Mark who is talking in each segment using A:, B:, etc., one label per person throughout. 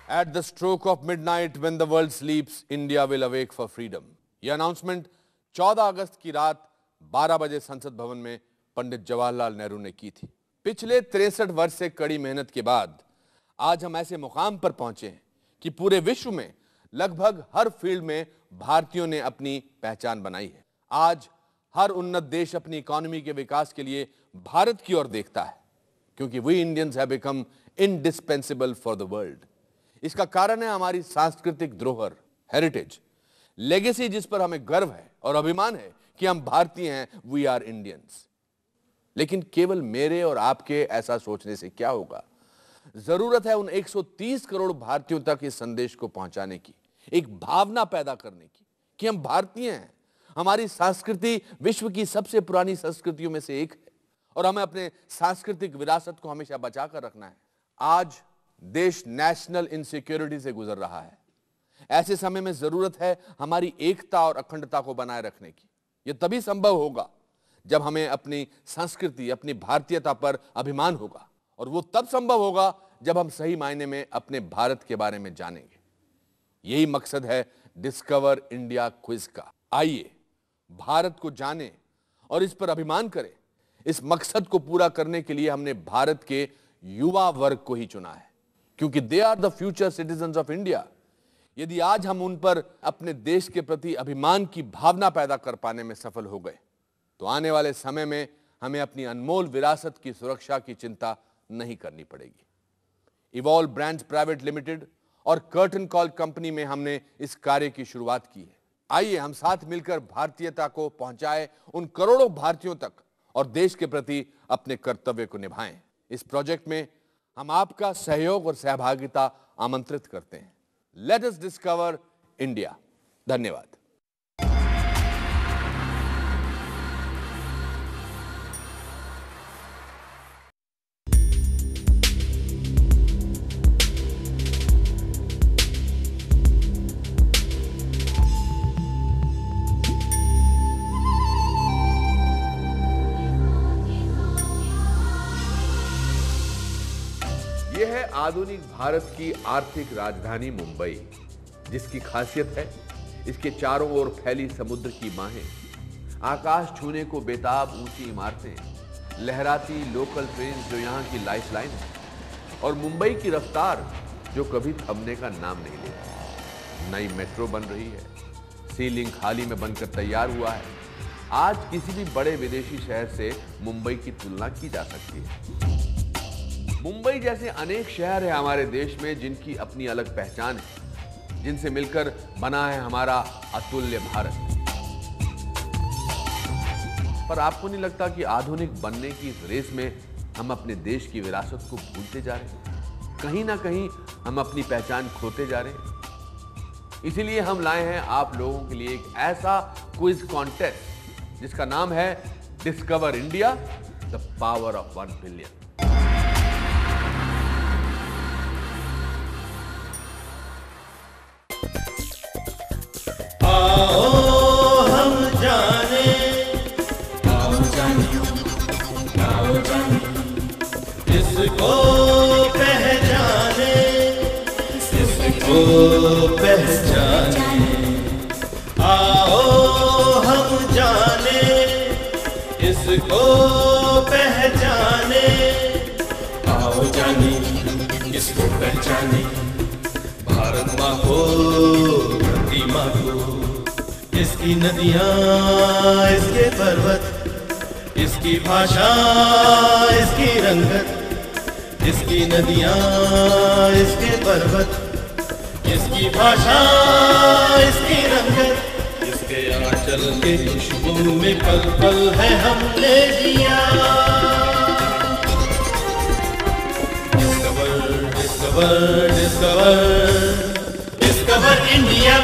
A: At the stroke of midnight, when the world sleeps, India will awake for freedom. यह announcement 14 अगस्त की रात 12 बजे संसद भवन में पंडित जवाहरलाल नेहरू ने की थी। पिछले 63 वर्ष से कड़ी मेहनत के बाद आज हम ऐसे मुकाम पर पहुंचे हैं कि पूरे विश्व में लगभग हर फील्ड में भारतीयों ने अपनी पहचान बनाई है। आज हर उन्नत देश अपनी इकोनॉमी के विकास के लिए भारत की ओर देखता है, क्योंकि we Indians have become indispensable for the world. इसका कारण है हमारी सांस्कृतिक धरोहर, हेरिटेज, लेगेसी, जिस पर हमें गर्व है और अभिमान है कि हम भारतीय हैं, वी आर इंडियंस। लेकिन केवल मेरे और आपके ऐसा सोचने से क्या होगा? जरूरत है उन 130 करोड़ भारतीयों तक इस संदेश को पहुंचाने की, एक भावना पैदा करने की कि हम भारतीय हैं। हमारी संस्कृति विश्व की सबसे पुरानी संस्कृतियों में से एक है और हमें अपने सांस्कृतिक विरासत को हमेशा बचाकर रखना है। आज देश नेशनल इनसिक्योरिटी से गुजर रहा है। ऐसे समय में जरूरत है हमारी एकता और अखंडता को बनाए रखने की। यह तभी संभव होगा जब हमें अपनी संस्कृति, अपनी भारतीयता पर अभिमान होगा, और वो तब संभव होगा जब हम सही मायने में अपने भारत के बारे में जानेंगे। यही मकसद है डिस्कवर इंडिया क्विज का। आइए भारत को जानें और इस पर अभिमान करें। इस मकसद को पूरा करने के लिए हमने भारत के युवा वर्ग को ही चुना है, क्योंकि they are the future citizens of India. यदि आज हम उन पर अपने देश के प्रति अभिमान की भावना पैदा कर पाने में सफल हो गए, तो आने वाले समय में हमें अपनी अनमोल विरासत की सुरक्षा की चिंता नहीं करनी पड़ेगी। इवॉल्व ब्रांड्स प्राइवेट लिमिटेड और कर्टन कॉल कंपनी में हमने इस कार्य की शुरुआत की है। आइए हम साथ मिलकर भारतीयता को पहुंचाए उन करोड़ों भारतीयों तक और देश के प्रति अपने कर्तव्य को निभाएं। इस प्रोजेक्ट में हम आपका सहयोग और सहभागिता आमंत्रित करते हैं। Let us discover India. धन्यवाद। यह है आधुनिक भारत की आर्थिक राजधानी मुंबई, जिसकी खासियत है इसके चारों ओर फैली समुद्र की बाहें, आकाश छूने को बेताब ऊंची इमारतें, लहराती लोकल ट्रेन जो यहाँ की लाइफलाइन है, और मुंबई की रफ्तार जो कभी थमने का नाम नहीं लेती। नई मेट्रो बन रही है, सी लिंक हाल ही में बनकर तैयार हुआ है। आज किसी भी बड़े विदेशी शहर से मुंबई की तुलना की जा सकती है। मुंबई जैसे अनेक शहर हैं हमारे देश में जिनकी अपनी अलग पहचान है, जिनसे मिलकर बना है हमारा अतुल्य भारत। पर आपको नहीं लगता कि आधुनिक बनने की इस रेस में हम अपने देश की विरासत को भूलते जा रहे हैं? कहीं ना कहीं हम अपनी पहचान खोते जा रहे हैं। इसीलिए हम लाए हैं आप लोगों के लिए एक ऐसा क्विज कॉन्टेस्ट जिसका नाम है discover India, the power of 1 billion.
B: इसको पहचाने, इसको पहचाने, आओ हम जाने, इसको पहचाने, आओ जाने, इसको पहचाने। भारत माँ को, धरती माँ को, इसकी नदियाँ, इसके पर्वत, इसकी भाषा, इसकी रंगत, इसकी नदियाँ, इसके पर्वत, इसकी भाषा, इसकी रंगत, इसके आंचल के खुशबू में पल पल है हमने जिया। Discover, discover, discover, discover India.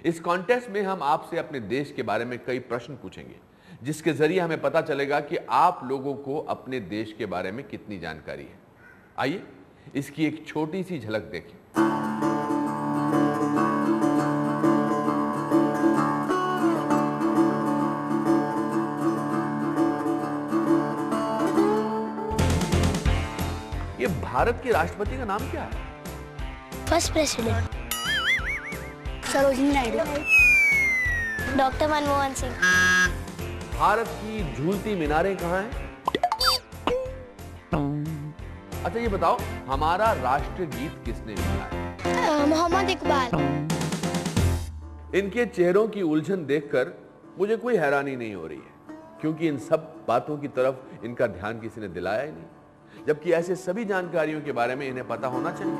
A: इस कॉन्टेस्ट में हम आपसे अपने देश के बारे में कई प्रश्न पूछेंगे, जिसके जरिए हमें पता चलेगा कि आप लोगों को अपने देश के बारे में कितनी जानकारी है। आइए इसकी एक छोटी सी झलक देखें। भारत के राष्ट्रपति का नाम क्या है?
C: First president Sarojini Naidu, doctor Manmohan Singh.
A: Bharat की झूलती मीनारें कहाँ हैं? अच्छा ये बताओ, हमारा राष्ट्रीय गीत किसने लिखा है?
C: मोहम्मद इकबाल।
A: इनके चेहरों की उलझन देखकर मुझे कोई हैरानी नहीं हो रही है, क्योंकि इन सब बातों की तरफ इनका ध्यान किसी ने दिलाया ही नहीं, जबकि ऐसे सभी जानकारियों के बारे में इन्हें पता होना चाहिए।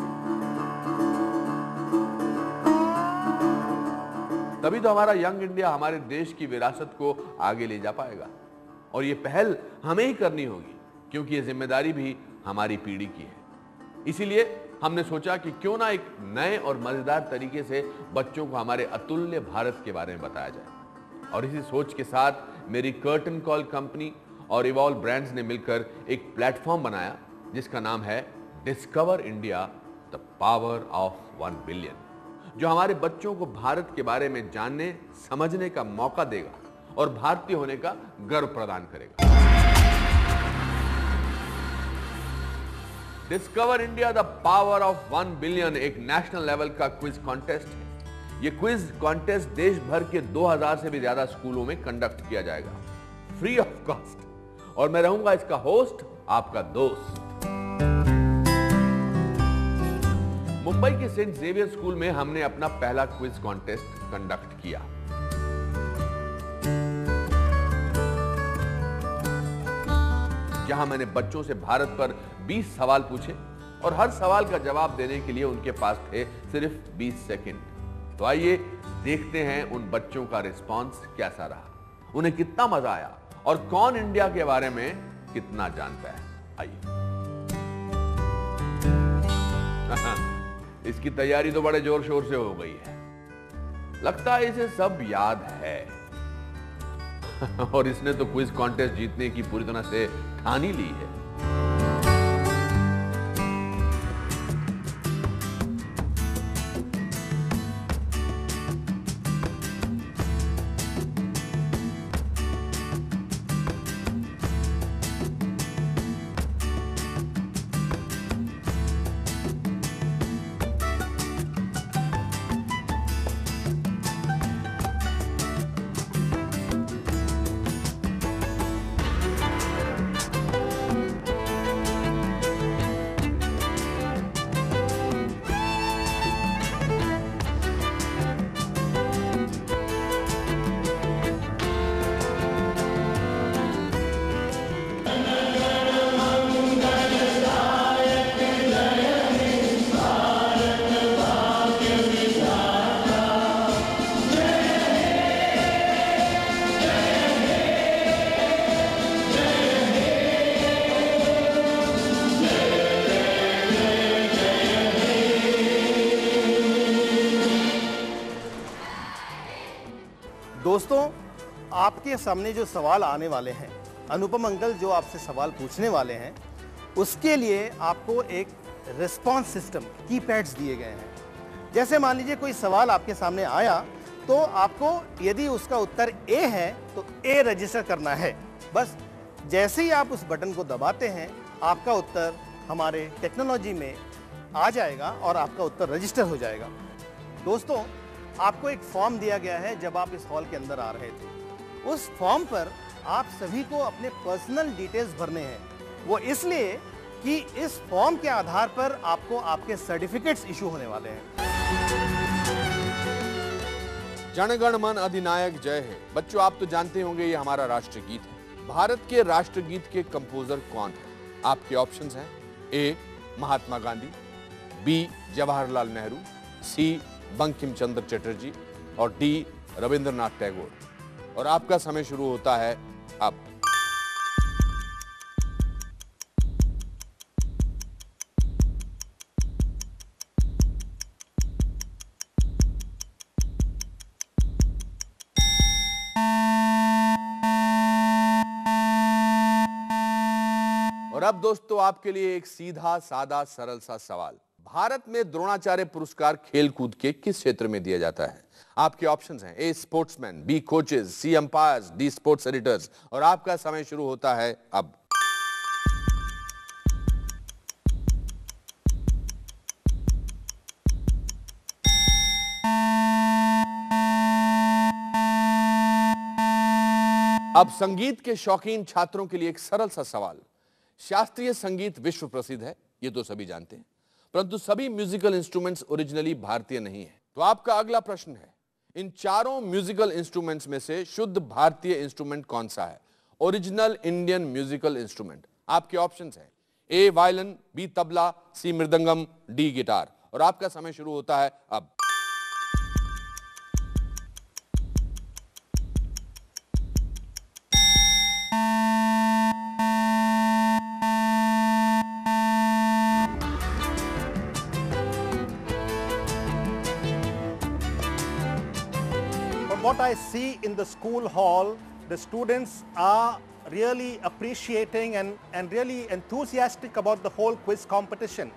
A: तभी तो हमारा यंग इंडिया हमारे देश की विरासत को आगे ले जा पाएगा, और ये पहल हमें ही करनी होगी, क्योंकि ये जिम्मेदारी भी हमारी पीढ़ी की है। इसीलिए हमने सोचा कि क्यों ना एक नए और मजेदार तरीके से बच्चों को हमारे अतुल्य भारत के बारे में बताया जाए। और इसी सोच के साथ मेरी कर्टन कॉल कंपनी और इवॉल्व ब्रांड्स ने मिलकर एक प्लेटफॉर्म बनाया जिसका नाम है discover India the power of 1 billion, जो हमारे बच्चों को भारत के बारे में जानने समझने का मौका देगा और भारतीय होने का गर्व प्रदान करेगा। Discover India the power of 1 billion एक नेशनल लेवल का क्विज कॉन्टेस्ट है। यह क्विज कॉन्टेस्ट देश भर के 2000 से भी ज्यादा स्कूलों में कंडक्ट किया जाएगा, फ्री ऑफ कॉस्ट, और मैं रहूंगा इसका होस्ट, आपका दोस्त। मुंबई के सेंट जेवियर स्कूल में हमने अपना पहला क्विज कॉन्टेस्ट कंडक्ट किया। जहां मैंने बच्चों से भारत पर 20 सवाल पूछे और हर सवाल का जवाब देने के लिए उनके पास थे सिर्फ 20 सेकंड। तो आइए देखते हैं उन बच्चों का रिस्पांस कैसा रहा, उन्हें कितना मजा आया और कौन इंडिया के बारे में कितना जानता है। आइए। इसकी तैयारी तो बड़े जोर शोर से हो गई है, लगता है इसे सब याद है। और इसने तो क्विज कॉन्टेस्ट जीतने की पूरी तरह से ठान ही ली है।
D: दोस्तों, आपके सामने जो सवाल आने वाले हैं, अनुपम अंकल जो आपसे सवाल पूछने वाले हैं, उसके लिए आपको एक रिस्पॉन्स सिस्टम कीपैड्स दिए गए हैं। जैसे मान लीजिए कोई सवाल आपके सामने आया, तो आपको यदि उसका उत्तर ए है तो ए रजिस्टर करना है। बस जैसे ही आप उस बटन को दबाते हैं, आपका उत्तर हमारे टेक्नोलॉजी में आ जाएगा और आपका उत्तर रजिस्टर हो जाएगा। दोस्तों, आपको एक फॉर्म दिया गया है जब आप इस हॉल के अंदर आ रहे थे। उस फॉर्म पर आप सभी को अपने पर्सनल डिटेल्स भरने हैं। वो इसलिए कि इस फॉर्म के आधार पर आपको आपके सर्टिफिकेट्स इशू होने वाले हैं।
A: जनगण मन अधिनायक जय है। बच्चों, आप तो जानते होंगे ये हमारा राष्ट्रीय गीत है। भारत के राष्ट्रीय गीत के कंपोजर कौन है? आपके ऑप्शंस हैं: ए महात्मा गांधी, बी जवाहरलाल नेहरू, सी बंकिम चंद्र चटर्जी और डी रविंद्रनाथ टैगोर। और आपका समय शुरू होता है अब। और अब दोस्तों, आपके लिए एक सीधा सादा सरल सा सवाल। भारत में द्रोणाचार्य पुरस्कार खेलकूद के किस क्षेत्र में दिया जाता है? आपके ऑप्शंस हैं: ए स्पोर्ट्समैन, बी कोचेस, सी अंपायर्स, डी स्पोर्ट्स एडिटर्स। और आपका समय शुरू होता है अब। अब संगीत के शौकीन छात्रों के लिए एक सरल सा सवाल। शास्त्रीय संगीत विश्व प्रसिद्ध है, ये तो सभी जानते हैं, परंतु सभी म्यूजिकल इंस्ट्रूमेंट्स ओरिजिनली भारतीय नहीं है। तो आपका अगला प्रश्न है, इन चारों म्यूजिकल इंस्ट्रूमेंट्स में से शुद्ध भारतीय इंस्ट्रूमेंट कौन सा है? Original Indian musical instrument. आपके ऑप्शंस हैं ए वायलिन, बी तबला, सी मृदंगम, डी गिटार। और आपका समय शुरू होता है अब।
D: From what I see in the school hall, the students are really appreciating and really enthusiastic about the whole quiz competition.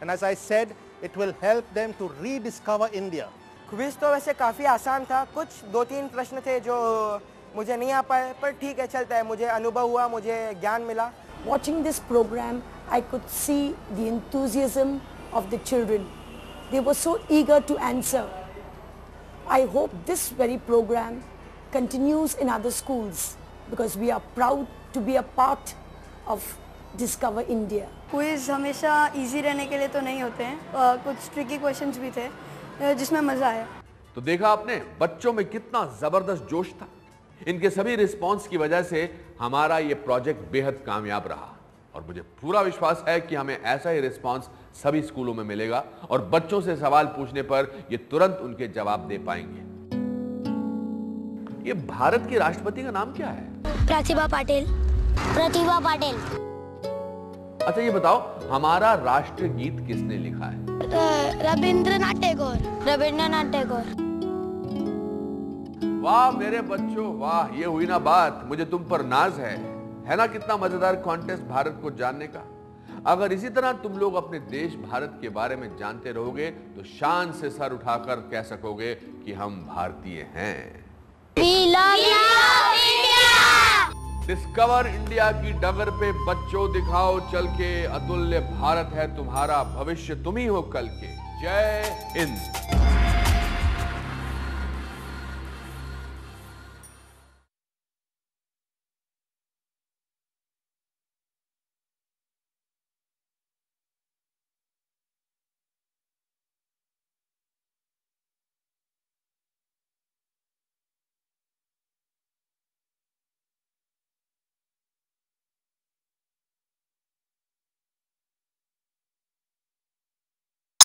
D: And as I said, it will help them to rediscover India.
E: Quiz तो वैसे काफ़ी आसान था, कुछ 2-3 प्रश्न थे जो मुझे नहीं आ पाए, पर ठीक है, चलता है। मुझे अनुभव हुआ, मुझे ज्ञान मिला।
F: Watching this program, I could see the enthusiasm of the children. They were so eager to answer. I hope this very program continues in other schools because we are proud to be a part of Discover India.
C: Quiz हमेशा easy रहने के लिए तो नहीं होते हैं, कुछ tricky questions भी थे जिसमें मजा आया।
A: तो देखा आपने बच्चों में कितना जबरदस्त जोश था। इनके सभी रिस्पांस की वजह से हमारा ये प्रोजेक्ट बेहद कामयाब रहा और मुझे पूरा विश्वास है कि हमें ऐसा ही रिस्पांस सभी स्कूलों में मिलेगा और बच्चों से सवाल पूछने पर ये तुरंत उनके जवाब दे पाएंगे। ये भारत के राष्ट्रपति का नाम क्या है?
C: प्रतिभा पाटिल। प्रतिभा पाटिल।
A: अच्छा ये बताओ, हमारा राष्ट्रीय गीत किसने लिखा है?
C: रविंद्रनाथ टैगोर। रविंद्रनाथ टैगोर।
A: वाह मेरे बच्चों वाह, ये हुई ना बात। मुझे तुम पर नाज है ना? कितना मजेदार कॉन्टेस्ट भारत को जानने का। अगर इसी तरह तुम लोग अपने देश भारत के बारे में जानते रहोगे तो शान से सर उठाकर कह सकोगे कि हम भारतीय हैं। डिस्कवर इंडिया की डगर पे बच्चों दिखाओ चल के, अतुल्य भारत है तुम्हारा, भविष्य तुम ही हो कल के। जय हिंद।